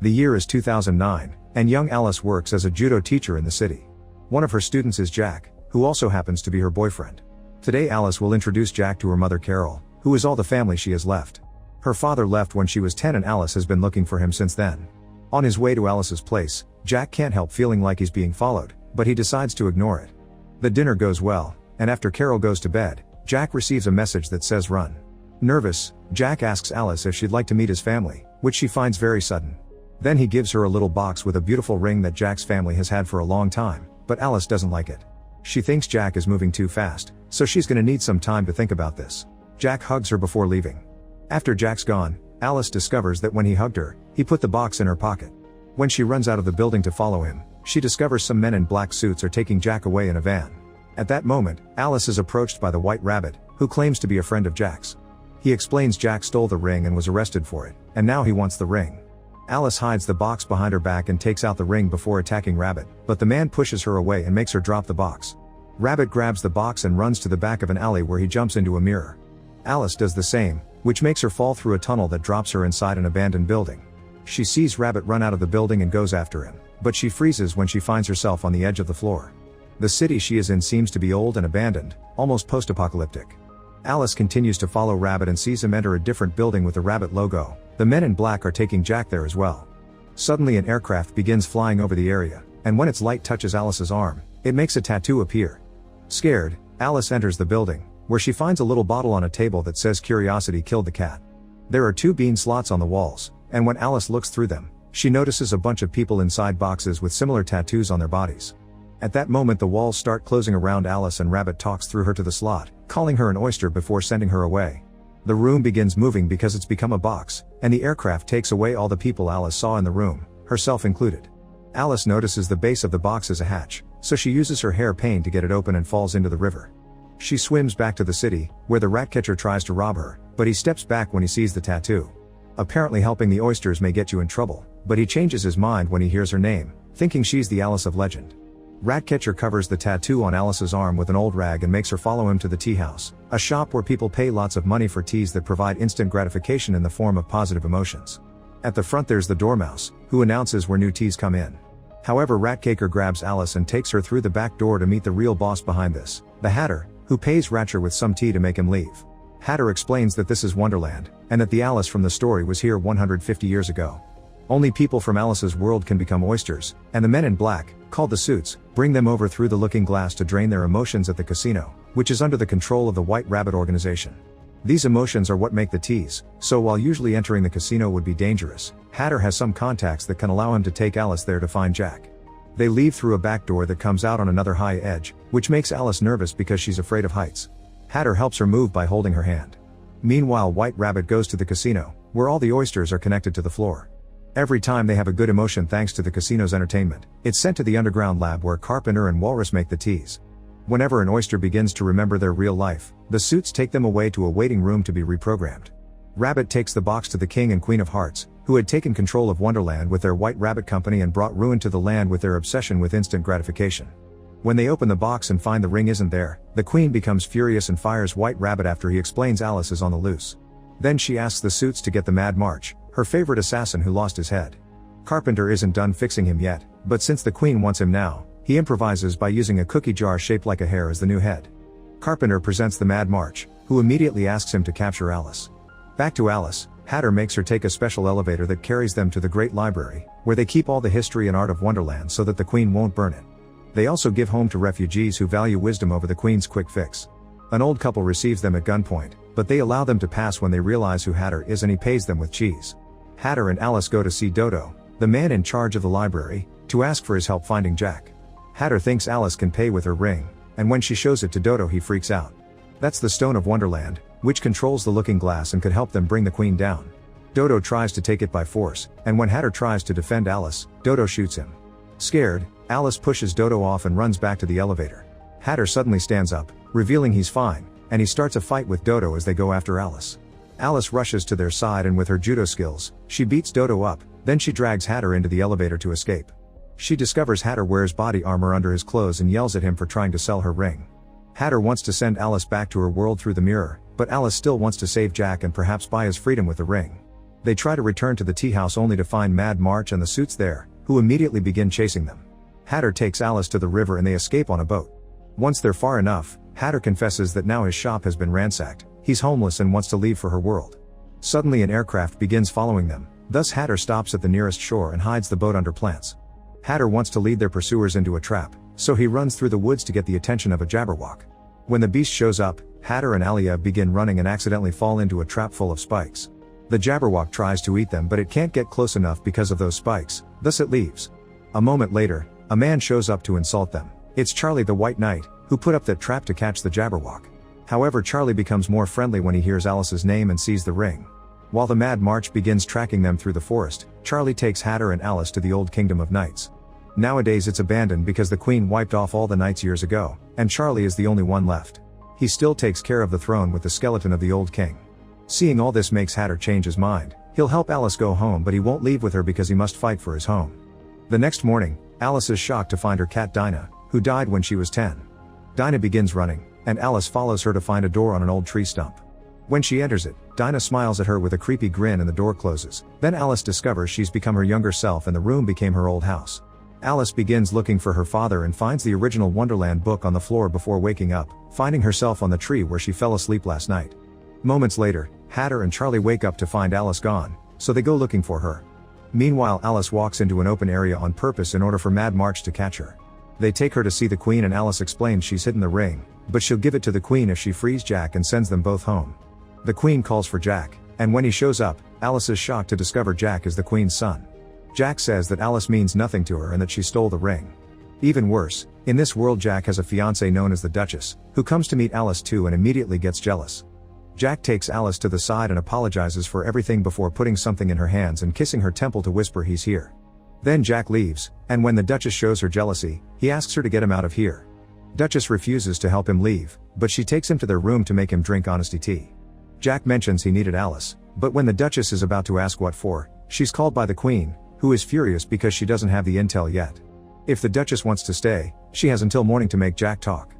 The year is 2009, and young Alice works as a judo teacher in the city. One of her students is Jack, who also happens to be her boyfriend. Today Alice will introduce Jack to her mother Carol, who is all the family she has left. Her father left when she was 10 and Alice has been looking for him since then. On his way to Alice's place, Jack can't help feeling like he's being followed, but he decides to ignore it. The dinner goes well, and after Carol goes to bed, Jack receives a message that says run. Nervous, Jack asks Alice if she'd like to meet his family, which she finds very sudden. Then he gives her a little box with a beautiful ring that Jack's family has had for a long time, but Alice doesn't like it. She thinks Jack is moving too fast, so she's gonna need some time to think about this. Jack hugs her before leaving. After Jack's gone, Alice discovers that when he hugged her, he put the box in her pocket. When she runs out of the building to follow him, she discovers some men in black suits are taking Jack away in a van. At that moment, Alice is approached by the White Rabbit, who claims to be a friend of Jack's. He explains Jack stole the ring and was arrested for it, and now he wants the ring. Alice hides the box behind her back and takes out the ring before attacking Rabbit, but the man pushes her away and makes her drop the box. Rabbit grabs the box and runs to the back of an alley where he jumps into a mirror. Alice does the same, which makes her fall through a tunnel that drops her inside an abandoned building. She sees Rabbit run out of the building and goes after him, but she freezes when she finds herself on the edge of the floor. The city she is in seems to be old and abandoned, almost post-apocalyptic. Alice continues to follow Rabbit and sees him enter a different building with the Rabbit logo. The men in black are taking Jack there as well. Suddenly an aircraft begins flying over the area, and when its light touches Alice's arm, it makes a tattoo appear. Scared, Alice enters the building, where she finds a little bottle on a table that says Curiosity killed the cat. There are 2 bean slots on the walls, and when Alice looks through them, she notices a bunch of people inside boxes with similar tattoos on their bodies. At that moment the walls start closing around Alice and Rabbit talks through her to the slot, calling her an oyster before sending her away. The room begins moving because it's become a box, and the aircraft takes away all the people Alice saw in the room, herself included. Alice notices the base of the box is a hatch, so she uses her hairpin to get it open and falls into the river. She swims back to the city, where the Ratcatcher tries to rob her, but he steps back when he sees the tattoo. Apparently helping the oysters may get you in trouble, but he changes his mind when he hears her name, thinking she's the Alice of legend. Ratcatcher covers the tattoo on Alice's arm with an old rag and makes her follow him to the tea house, a shop where people pay lots of money for teas that provide instant gratification in the form of positive emotions. At the front there's the Dormouse, who announces where new teas come in. However, Ratcatcher grabs Alice and takes her through the back door to meet the real boss behind this, the Hatter, who pays Ratcher with some tea to make him leave. Hatter explains that this is Wonderland, and that the Alice from the story was here 150 years ago. Only people from Alice's world can become oysters, and the men in black, called the Suits, bring them over through the looking glass to drain their emotions at the casino, which is under the control of the White Rabbit organization. These emotions are what make the teas, so while usually entering the casino would be dangerous, Hatter has some contacts that can allow him to take Alice there to find Jack. They leave through a back door that comes out on another high edge, which makes Alice nervous because she's afraid of heights. Hatter helps her move by holding her hand. Meanwhile, White Rabbit goes to the casino, where all the oysters are connected to the floor. Every time they have a good emotion thanks to the casino's entertainment, it's sent to the underground lab where Carpenter and Walrus make the teas. Whenever an oyster begins to remember their real life, the Suits take them away to a waiting room to be reprogrammed. Rabbit takes the box to the King and Queen of Hearts, who had taken control of Wonderland with their White Rabbit Company and brought ruin to the land with their obsession with instant gratification. When they open the box and find the ring isn't there, the Queen becomes furious and fires White Rabbit after he explains Alice is on the loose. Then she asks the Suits to get the Mad March, her favorite assassin who lost his head. Carpenter isn't done fixing him yet, but since the Queen wants him now, he improvises by using a cookie jar shaped like a hare as the new head. Carpenter presents the Mad March, who immediately asks him to capture Alice. Back to Alice, Hatter makes her take a special elevator that carries them to the Great Library, where they keep all the history and art of Wonderland so that the Queen won't burn it. They also give home to refugees who value wisdom over the Queen's quick fix. An old couple receives them at gunpoint, but they allow them to pass when they realize who Hatter is and he pays them with cheese. Hatter and Alice go to see Dodo, the man in charge of the library, to ask for his help finding Jack. Hatter thinks Alice can pay with her ring, and when she shows it to Dodo he freaks out. That's the Stone of Wonderland, which controls the looking glass and could help them bring the Queen down. Dodo tries to take it by force, and when Hatter tries to defend Alice, Dodo shoots him. Scared, Alice pushes Dodo off and runs back to the elevator. Hatter suddenly stands up, revealing he's fine, and he starts a fight with Dodo as they go after Alice. Alice rushes to their side and with her judo skills, she beats Dodo up, then she drags Hatter into the elevator to escape. She discovers Hatter wears body armor under his clothes and yells at him for trying to sell her ring. Hatter wants to send Alice back to her world through the mirror, but Alice still wants to save Jack and perhaps buy his freedom with the ring. They try to return to the tea house only to find Mad March and the suits there, who immediately begin chasing them. Hatter takes Alice to the river and they escape on a boat. Once they're far enough, Hatter confesses that now his shop has been ransacked, he's homeless and wants to leave for her world. Suddenly an aircraft begins following them, thus Hatter stops at the nearest shore and hides the boat under plants. Hatter wants to lead their pursuers into a trap, so he runs through the woods to get the attention of a Jabberwock. When the beast shows up, Hatter and Alia begin running and accidentally fall into a trap full of spikes. The Jabberwock tries to eat them but it can't get close enough because of those spikes, thus it leaves. A moment later, a man shows up to insult them. It's Charlie the White Knight, who put up that trap to catch the Jabberwock. However, Charlie becomes more friendly when he hears Alice's name and sees the ring. While the Mad March begins tracking them through the forest, Charlie takes Hatter and Alice to the old kingdom of knights. Nowadays it's abandoned because the queen wiped off all the knights years ago, and Charlie is the only one left. He still takes care of the throne with the skeleton of the old king. Seeing all this makes Hatter change his mind. He'll help Alice go home but he won't leave with her because he must fight for his home. The next morning, Alice is shocked to find her cat Dinah, who died when she was 10. Dinah begins running, and Alice follows her to find a door on an old tree stump. When she enters it, Dinah smiles at her with a creepy grin and the door closes. Then Alice discovers she's become her younger self and the room became her old house. Alice begins looking for her father and finds the original Wonderland book on the floor before waking up, finding herself on the tree where she fell asleep last night. Moments later, Hatter and Charlie wake up to find Alice gone, so they go looking for her. Meanwhile, Alice walks into an open area on purpose in order for Mad March to catch her. They take her to see the queen and Alice explains she's hidden the ring, but she'll give it to the queen if she frees Jack and sends them both home. The queen calls for Jack, and when he shows up, Alice is shocked to discover Jack is the queen's son. Jack says that Alice means nothing to her and that she stole the ring. Even worse, in this world Jack has a fiancée known as the Duchess, who comes to meet Alice too and immediately gets jealous. Jack takes Alice to the side and apologizes for everything before putting something in her hands and kissing her temple to whisper he's here. Then Jack leaves, and when the Duchess shows her jealousy, he asks her to get him out of here. Duchess refuses to help him leave, but she takes him to their room to make him drink honesty tea. Jack mentions he needed Alice, but when the Duchess is about to ask what for, she's called by the Queen, who is furious because she doesn't have the intel yet. If the Duchess wants to stay, she has until morning to make Jack talk.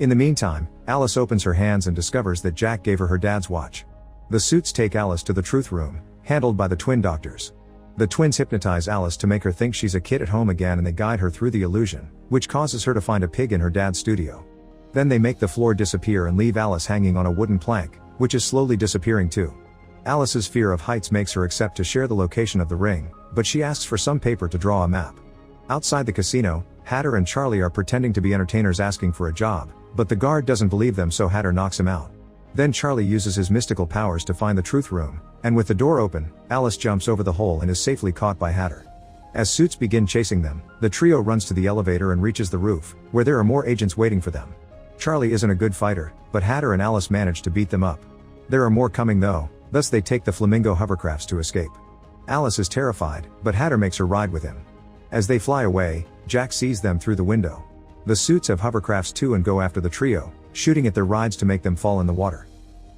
In the meantime, Alice opens her hands and discovers that Jack gave her dad's watch. The suits take Alice to the truth room, handled by the twin doctors. The twins hypnotize Alice to make her think she's a kid at home again and they guide her through the illusion, which causes her to find a pig in her dad's studio. Then they make the floor disappear and leave Alice hanging on a wooden plank, which is slowly disappearing too. Alice's fear of heights makes her accept to share the location of the ring, but she asks for some paper to draw a map. Outside the casino, Hatter and Charlie are pretending to be entertainers asking for a job, but the guard doesn't believe them so Hatter knocks him out. Then Charlie uses his mystical powers to find the truth room, and with the door open, Alice jumps over the hole and is safely caught by Hatter. As suits begin chasing them, the trio runs to the elevator and reaches the roof, where there are more agents waiting for them. Charlie isn't a good fighter, but Hatter and Alice manage to beat them up. There are more coming though, thus they take the flamingo hovercrafts to escape. Alice is terrified, but Hatter makes her ride with him. As they fly away, Jack sees them through the window. The suits have hovercrafts too and go after the trio, shooting at their rides to make them fall in the water.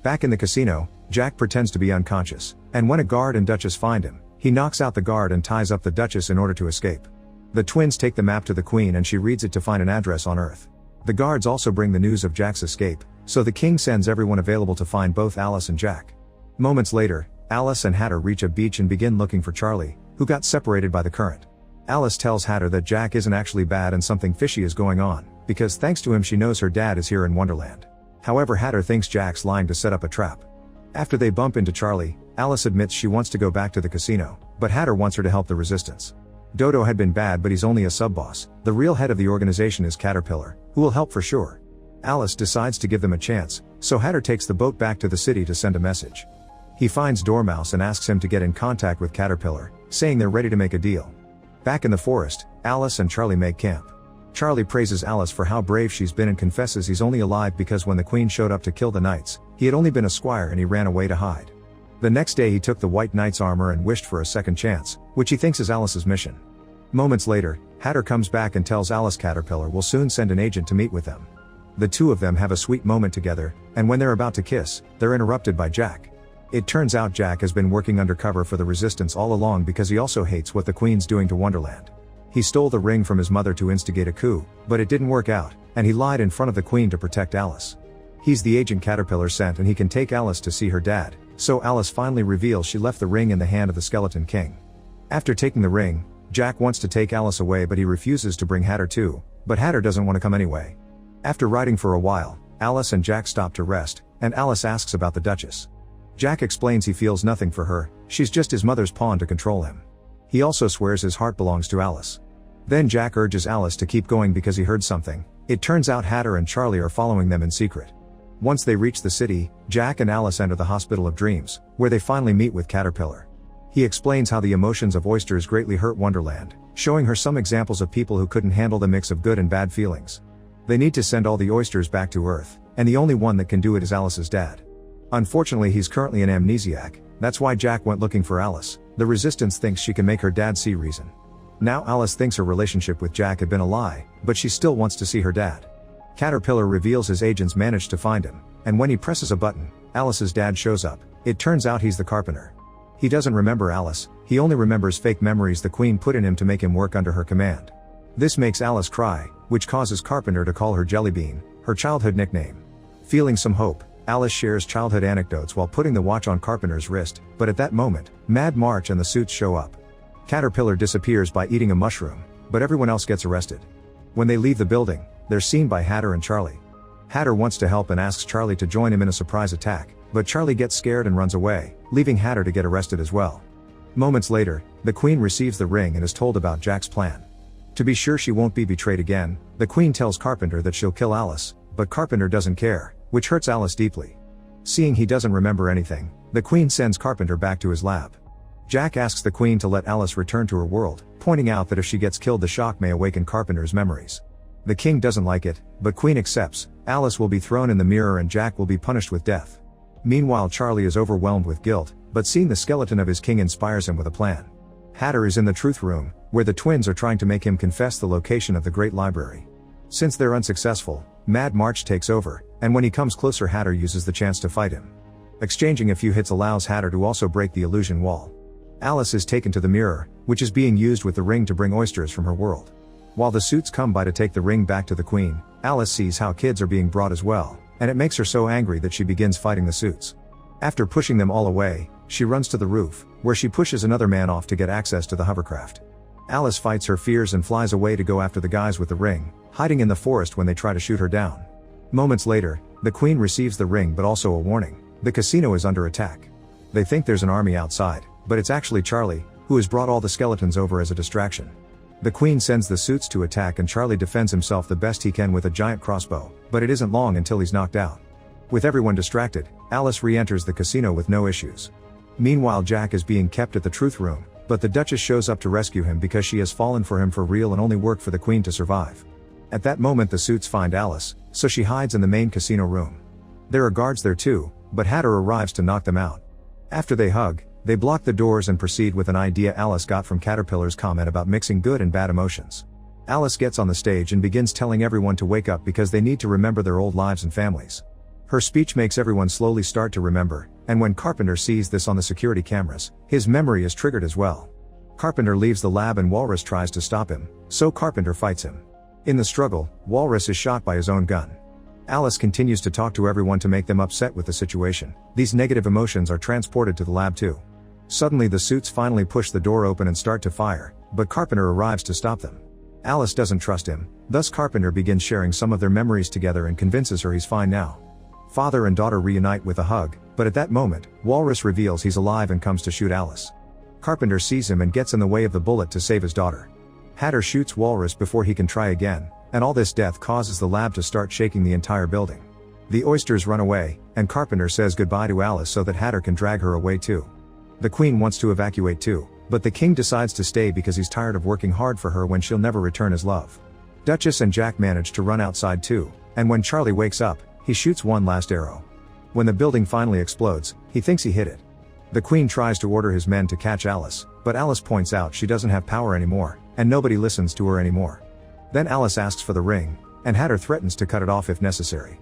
Back in the casino, Jack pretends to be unconscious, and when a guard and Duchess find him, he knocks out the guard and ties up the Duchess in order to escape. The twins take the map to the Queen and she reads it to find an address on Earth. The guards also bring the news of Jack's escape, so the king sends everyone available to find both Alice and Jack. Moments later, Alice and Hatter reach a beach and begin looking for Charlie, who got separated by the current. Alice tells Hatter that Jack isn't actually bad and something fishy is going on, because thanks to him she knows her dad is here in Wonderland. However, Hatter thinks Jack's lying to set up a trap. After they bump into Charlie, Alice admits she wants to go back to the casino, but Hatter wants her to help the resistance. Dodo had been bad but he's only a sub-boss. The real head of the organization is Caterpillar, who will help for sure. Alice decides to give them a chance, so Hatter takes the boat back to the city to send a message. He finds Dormouse and asks him to get in contact with Caterpillar, saying they're ready to make a deal. Back in the forest, Alice and Charlie make camp. Charlie praises Alice for how brave she's been and confesses he's only alive because when the Queen showed up to kill the knights, he had only been a squire and he ran away to hide. The next day he took the White Knight's armor and wished for a second chance, which he thinks is Alice's mission. Moments later, Hatter comes back and tells Alice Caterpillar will soon send an agent to meet with them. The two of them have a sweet moment together, and when they're about to kiss, they're interrupted by Jack. It turns out Jack has been working undercover for the Resistance all along because he also hates what the Queen's doing to Wonderland. He stole the ring from his mother to instigate a coup, but it didn't work out, and he lied in front of the Queen to protect Alice. He's the agent Caterpillar sent and he can take Alice to see her dad, So Alice finally reveals she left the ring in the hand of the Skeleton King. After taking the ring, Jack wants to take Alice away, but he refuses to bring Hatter too, but Hatter doesn't want to come anyway. After riding for a while, Alice and Jack stop to rest, and Alice asks about the Duchess. Jack explains he feels nothing for her, she's just his mother's pawn to control him. He also swears his heart belongs to Alice. Then Jack urges Alice to keep going because he heard something. It turns out Hatter and Charlie are following them in secret. Once they reach the city, Jack and Alice enter the Hospital of Dreams, where they finally meet with Caterpillar. He explains how the emotions of oysters greatly hurt Wonderland, showing her some examples of people who couldn't handle the mix of good and bad feelings. They need to send all the oysters back to Earth, and the only one that can do it is Alice's dad. Unfortunately, he's currently an amnesiac, that's why Jack went looking for Alice. The Resistance thinks she can make her dad see reason. Now Alice thinks her relationship with Jack had been a lie, but she still wants to see her dad. Caterpillar reveals his agents managed to find him, and when he presses a button, Alice's dad shows up. It turns out he's the carpenter. He doesn't remember Alice, he only remembers fake memories the Queen put in him to make him work under her command. This makes Alice cry, which causes Carpenter to call her Jellybean, her childhood nickname. Feeling some hope, Alice shares childhood anecdotes while putting the watch on Carpenter's wrist, but at that moment, Mad March and the suits show up. Caterpillar disappears by eating a mushroom, but everyone else gets arrested. When they leave the building, they're seen by Hatter and Charlie. Hatter wants to help and asks Charlie to join him in a surprise attack, but Charlie gets scared and runs away, leaving Hatter to get arrested as well. Moments later, the Queen receives the ring and is told about Jack's plan. To be sure she won't be betrayed again, the Queen tells Carpenter that she'll kill Alice, but Carpenter doesn't care, which hurts Alice deeply. Seeing he doesn't remember anything, the Queen sends Carpenter back to his lab. Jack asks the Queen to let Alice return to her world, pointing out that if she gets killed the shock may awaken Carpenter's memories. The King doesn't like it, but Queen accepts. Alice will be thrown in the mirror and Jack will be punished with death. Meanwhile, Charlie is overwhelmed with guilt, but seeing the skeleton of his king inspires him with a plan. Hatter is in the truth room, where the twins are trying to make him confess the location of the Great Library. Since they're unsuccessful, Mad March takes over, and when he comes closer, Hatter uses the chance to fight him. Exchanging a few hits allows Hatter to also break the illusion wall. Alice is taken to the mirror, which is being used with the ring to bring oysters from her world. While the suits come by to take the ring back to the Queen, Alice sees how kids are being brought as well, and it makes her so angry that she begins fighting the suits. After pushing them all away, she runs to the roof, where she pushes another man off to get access to the hovercraft. Alice fights her fears and flies away to go after the guys with the ring, hiding in the forest when they try to shoot her down. Moments later, the Queen receives the ring but also a warning: the casino is under attack. They think there's an army outside, but it's actually Charlie, who has brought all the skeletons over as a distraction. The Queen sends the suits to attack and Charlie defends himself the best he can with a giant crossbow, but it isn't long until he's knocked out. With everyone distracted, Alice re-enters the casino with no issues. Meanwhile, Jack is being kept at the truth room, but the Duchess shows up to rescue him because she has fallen for him for real and only worked for the Queen to survive. At that moment the suits find Alice, so she hides in the main casino room. There are guards there too, but Hatter arrives to knock them out. After they hug, they block the doors and proceed with an idea Alice got from Caterpillar's comment about mixing good and bad emotions. Alice gets on the stage and begins telling everyone to wake up because they need to remember their old lives and families. Her speech makes everyone slowly start to remember, and when Carpenter sees this on the security cameras, his memory is triggered as well. Carpenter leaves the lab and Walrus tries to stop him, so Carpenter fights him. In the struggle, Walrus is shot by his own gun. Alice continues to talk to everyone to make them upset with the situation. These negative emotions are transported to the lab too. Suddenly the suits finally push the door open and start to fire, but Carpenter arrives to stop them. Alice doesn't trust him, thus Carpenter begins sharing some of their memories together and convinces her he's fine now. Father and daughter reunite with a hug, but at that moment, Walrus reveals he's alive and comes to shoot Alice. Carpenter sees him and gets in the way of the bullet to save his daughter. Hatter shoots Walrus before he can try again, and all this death causes the lab to start shaking the entire building. The oysters run away, and Carpenter says goodbye to Alice so that Hatter can drag her away too. The Queen wants to evacuate too, but the King decides to stay because he's tired of working hard for her when she'll never return his love. Duchess and Jack manage to run outside too, and when Charlie wakes up, he shoots one last arrow. When the building finally explodes, he thinks he hit it. The Queen tries to order his men to catch Alice, but Alice points out she doesn't have power anymore, and nobody listens to her anymore. Then Alice asks for the ring, and Hatter threatens to cut it off if necessary.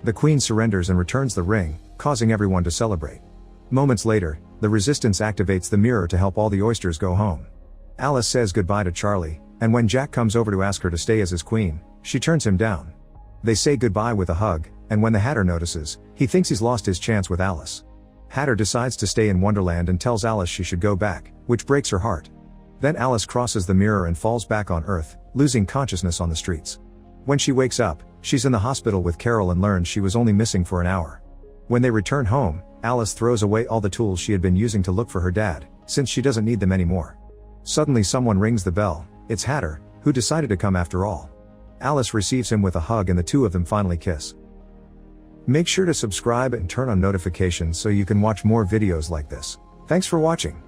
The Queen surrenders and returns the ring, causing everyone to celebrate. Moments later, the Resistance activates the mirror to help all the oysters go home. Alice says goodbye to Charlie, and when Jack comes over to ask her to stay as his queen, she turns him down. They say goodbye with a hug, and when the Hatter notices, he thinks he's lost his chance with Alice. Hatter decides to stay in Wonderland and tells Alice she should go back, which breaks her heart. Then Alice crosses the mirror and falls back on Earth, losing consciousness on the streets. When she wakes up, she's in the hospital with Carol and learns she was only missing for an hour. When they return home, Alice throws away all the tools she had been using to look for her dad, since she doesn't need them anymore. Suddenly someone rings the bell. It's Hatter, who decided to come after all. Alice receives him with a hug and the two of them finally kiss. Make sure to subscribe and turn on notifications so you can watch more videos like this. Thanks for watching.